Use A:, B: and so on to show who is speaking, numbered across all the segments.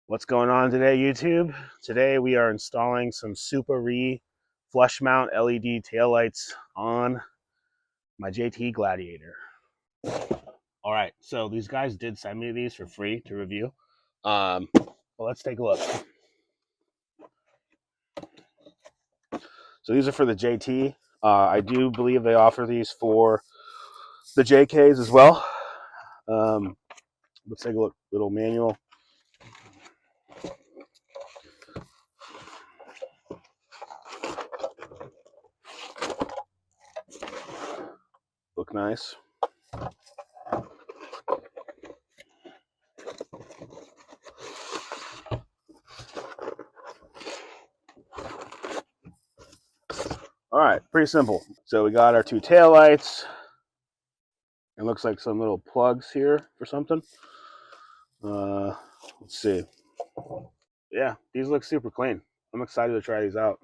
A: What's going on today, YouTube? Today we are installing some SUPAREE flush mount LED taillights on my JT Gladiator. All right, so these guys did send me these for free to review. Well, let's take a look. So these are for the JT. I do believe they offer these for the JKs as well. Let's take a look. Little manual. Look nice. All right, pretty simple. So we got our two taillights. It looks like some little plugs here for something. Let's see. Yeah, these look super clean. I'm excited to try these out.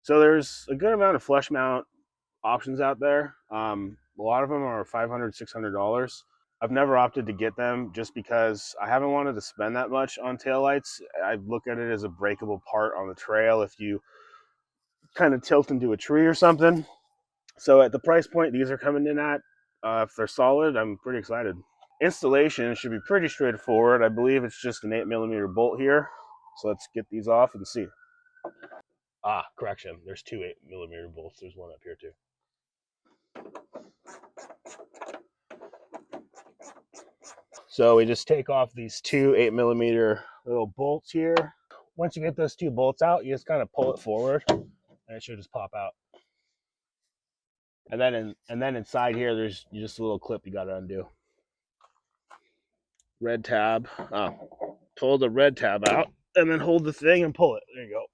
A: So there's a good amount of flush mount options out there. A lot of them are $500, $600. I've never opted to get them just because I haven't wanted to spend that much on taillights. I look at it as a breakable part on the trail if you kind of tilt into a tree or something. So at the price point these are coming in at, if they're solid, I'm pretty excited. Installation should be pretty straightforward. I believe it's just an 8mm bolt here. So let's get these off and see. Correction. There's two 8mm bolts. There's one up here too. So we just take off these two 8mm little bolts here. Once you get those two bolts out, you just kind of pull it forward and it should just pop out. And then inside here, there's just a little clip you got to undo. Red tab. Pull the red tab out and then hold the thing and pull it. There you go.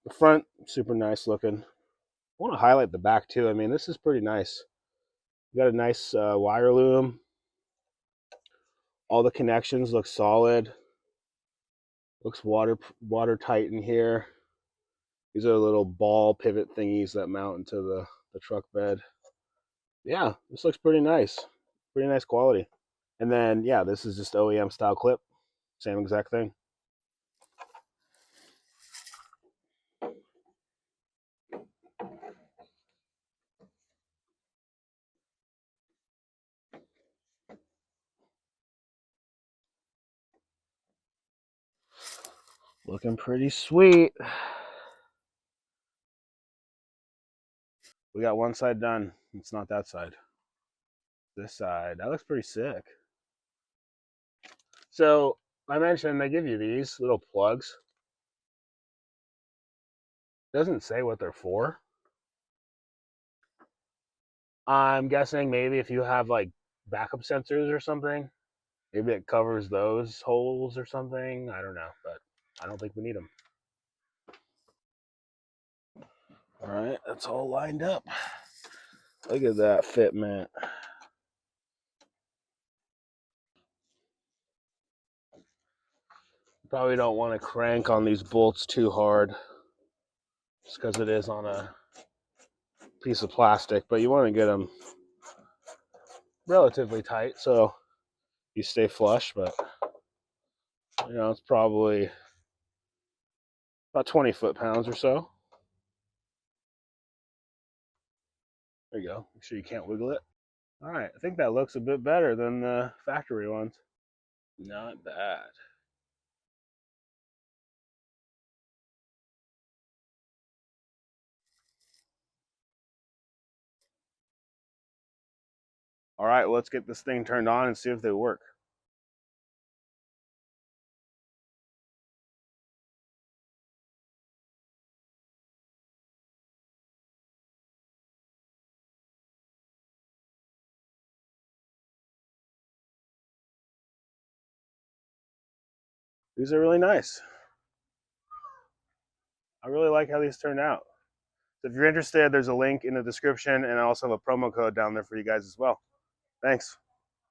A: The front, super nice looking. I want to highlight the back too. I mean, this is pretty nice. You got a nice wire loom. All the connections look solid. Looks watertight in here. These are little ball pivot thingies that mount into the truck bed. Yeah, this looks pretty nice. Pretty nice quality. And then, yeah, this is just OEM style clip. Same exact thing. Looking pretty sweet. We got one side done. It's not that side. This side. That looks pretty sick. So I mentioned they give you these little plugs. Doesn't say what they're for. I'm guessing maybe if you have like backup sensors or something, maybe it covers those holes or something. I don't know, but I don't think we need them. All right, that's all lined up. Look at that fitment. Probably don't want to crank on these bolts too hard just because it is on a piece of plastic, but you want to get them relatively tight so you stay flush. But you know, it's probably about 20 foot-pounds or so. There you go. Make sure you can't wiggle it. All right, I think that looks a bit better than the factory ones. Not bad. All right, well, let's get this thing turned on and see if they work. These are really nice. I really like how these turned out. So if you're interested, there's a link in the description, and I also have a promo code down there for you guys as well. Thanks.